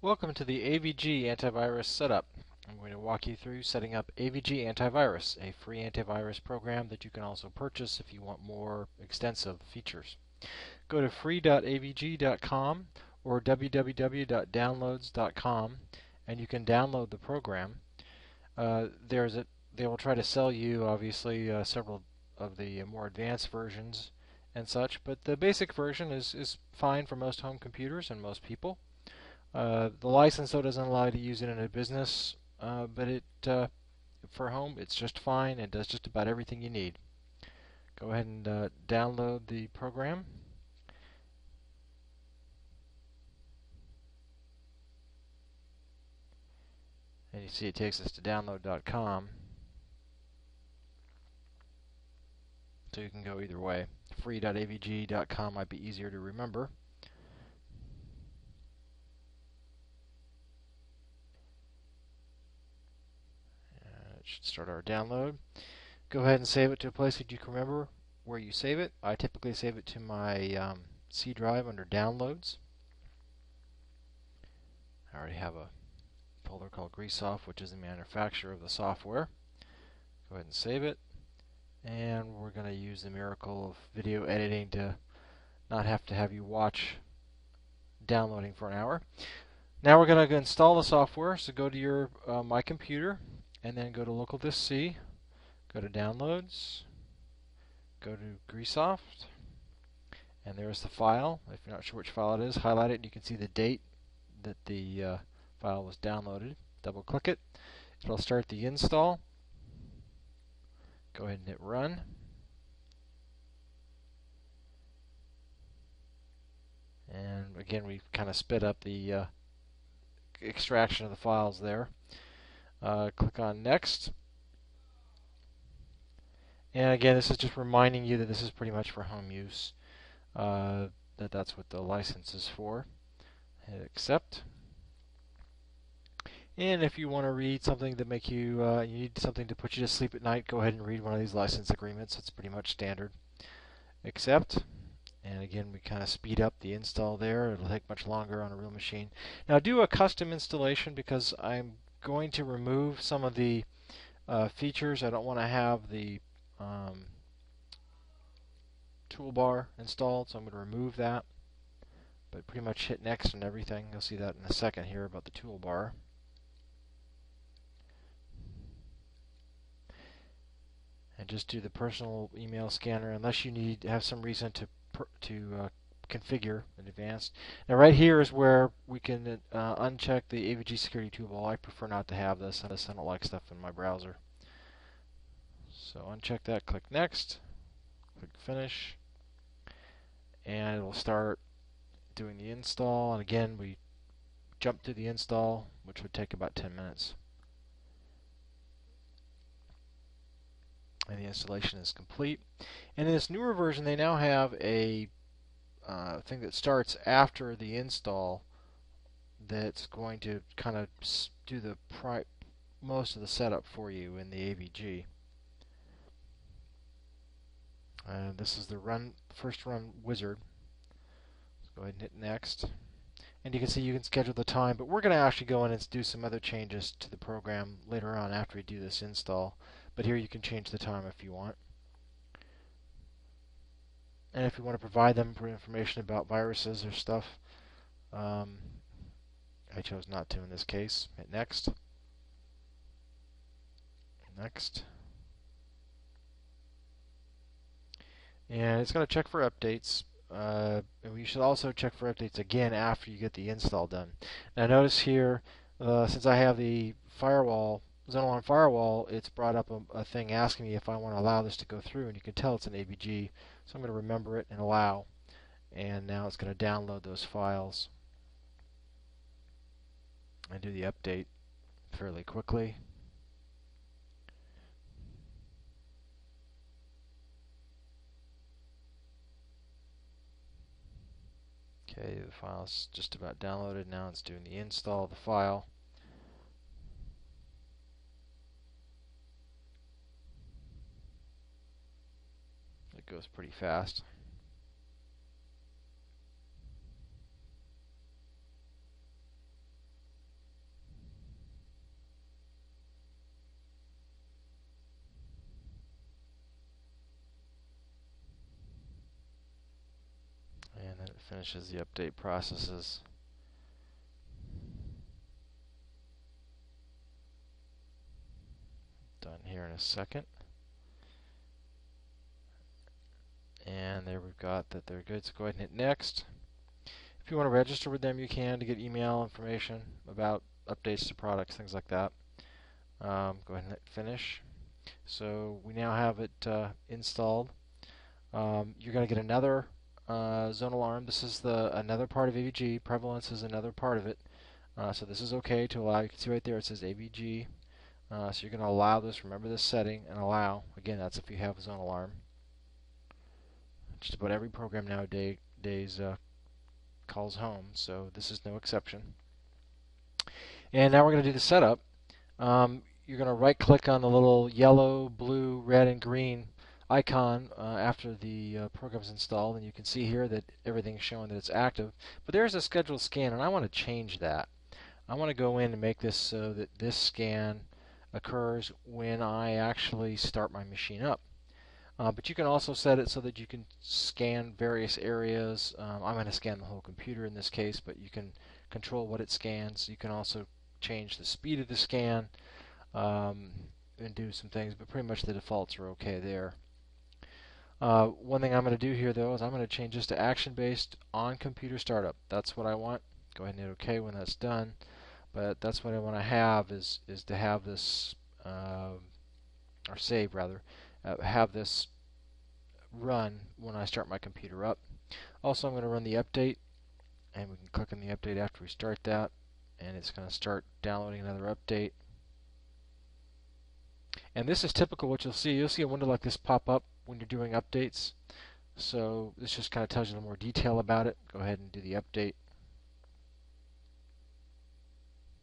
Welcome to the AVG Antivirus setup. I'm going to walk you through setting up AVG Antivirus, a free antivirus program that you can also purchase if you want more extensive features. Go to free.avg.com or www.downloads.com and you can download the program. They will try to sell you, obviously, several of the more advanced versions and such, but the basic version is fine for most home computers and most people. The license, though, doesn't allow you to use it in a business, but for home, it's just fine and does just about everything you need. Go ahead and download the program. And you see it takes us to download.com. So you can go either way. Free.avg.com might be easier to remember. It should start our download. Go ahead and save it to a place that you can remember where you save it. I typically save it to my C drive under Downloads. I already have a folder called Greaseoff, which is the manufacturer of the software. Go ahead and save it. And we're going to use the miracle of video editing to not have to have you watch downloading for an hour. Now we're going to install the software. So go to your My Computer, and then go to Local Disk C. Go to Downloads. Go to Greaseoff. And there's the file. If you're not sure which file it is, highlight it, and you can see the date that the file was downloaded. Double click it. It'll start the install. Go ahead and hit Run. And again, we kind of sped up the extraction of the files there. Click on Next. And again, this is just reminding you that this is pretty much for home use. That's what the license is for. Hit Accept. And if you want to read something that make you need something to put you to sleep at night, go ahead and read one of these license agreements. It's pretty much standard. Accept. And again, we kind of speed up the install there. It'll take much longer on a real machine. Now do a custom installation because I'm going to remove some of the features. I don't want to have the toolbar installed, so I'm going to remove that. But pretty much hit Next and everything. You'll see that in a second here about the toolbar. And just do the personal email scanner unless you need have some reason to configure in advance. Now right here is where we can uncheck the AVG security toolbar. I prefer not to have this. I don't like stuff in my browser. So uncheck that, click Next, click Finish, and it will start doing the install. And again, we jump to the install, which would take about 10 minutes. And the installation is complete. And in this newer version, they now have a thing that starts after the install that's going to kind of do the most of the setup for you in the AVG. This is the first run wizard. Let's go ahead and hit Next. And you can see you can schedule the time, but we're going to actually go in and do some other changes to the program later on after we do this install. But here you can change the time if you want. And if you want to provide them for information about viruses or stuff, I chose not to in this case. Hit Next. Next. And it's going to check for updates. And we should also check for updates again after you get the install done. Now notice here, since I have the firewall, Zone Alarm Firewall, it's brought up a thing asking me if I want to allow this to go through, and you can tell it's an AVG. So I'm going to remember it and allow. And now it's going to download those files and do the update fairly quickly. Okay, the file's just about downloaded. Now it's doing the install of the file. It goes pretty fast. finishes the update processes. Done here in a second. And there we've got that they're good, so go ahead and hit next. If you want to register with them, you can to get email information about updates to products, things like that. Go ahead and hit finish. So we now have it installed. You're going to get another zone alarm. This is another part of AVG. Prevalence is another part of it. So this is okay to allow. You can see right there it says AVG. So you're going to allow this. Remember this setting and allow. Again, that's if you have a zone alarm. Just about every program nowadays calls home, so this is no exception. And now we're going to do the setup. You're going to right-click on the little yellow, blue, red, and green icon after the program is installed, and you can see here that everything's showing that it's active. But there's a scheduled scan, and I want to change that. I want to go in and make this so that this scan occurs when I actually start my machine up. But you can also set it so that you can scan various areas. I'm going to scan the whole computer in this case, but you can control what it scans. You can also change the speed of the scan and do some things, but pretty much the defaults are okay there. One thing I'm going to do here, though, is I'm going to change this to action-based on computer startup. That's what I want. Go ahead and hit OK when that's done. But that's what I want to have is to have this, or save rather, have this run when I start my computer up. Also, I'm going to run the update, and we can click on the update after we start that, and it's going to start downloading another update. And this is typical what you'll see. You'll see a window like this pop up when you're doing updates. So this just kind of tells you a little more detail about it. Go ahead and do the update.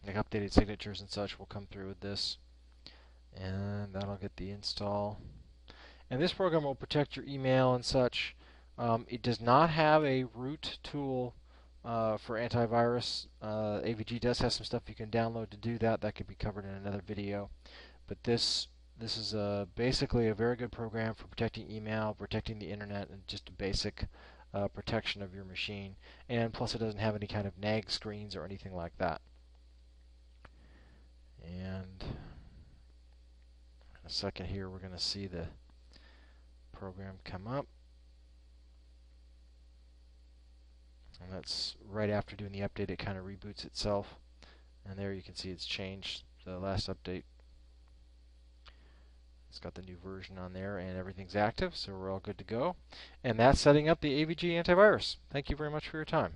Like updated signatures and such will come through with this. And that'll get the install. And this program will protect your email and such. It does not have a root tool for antivirus. AVG does have some stuff you can download to do that. That could be covered in another video. But this is basically a very good program for protecting email, protecting the internet, and just a basic protection of your machine. And plus it doesn't have any kind of nag screens or anything like that. And in a second here we're going to see the program come up. And that's right after doing the update, it kind of reboots itself. And there you can see it's changed the last update. It's got the new version on there and everything's active, so we're all good to go. And that's setting up the AVG Antivirus. Thank you very much for your time.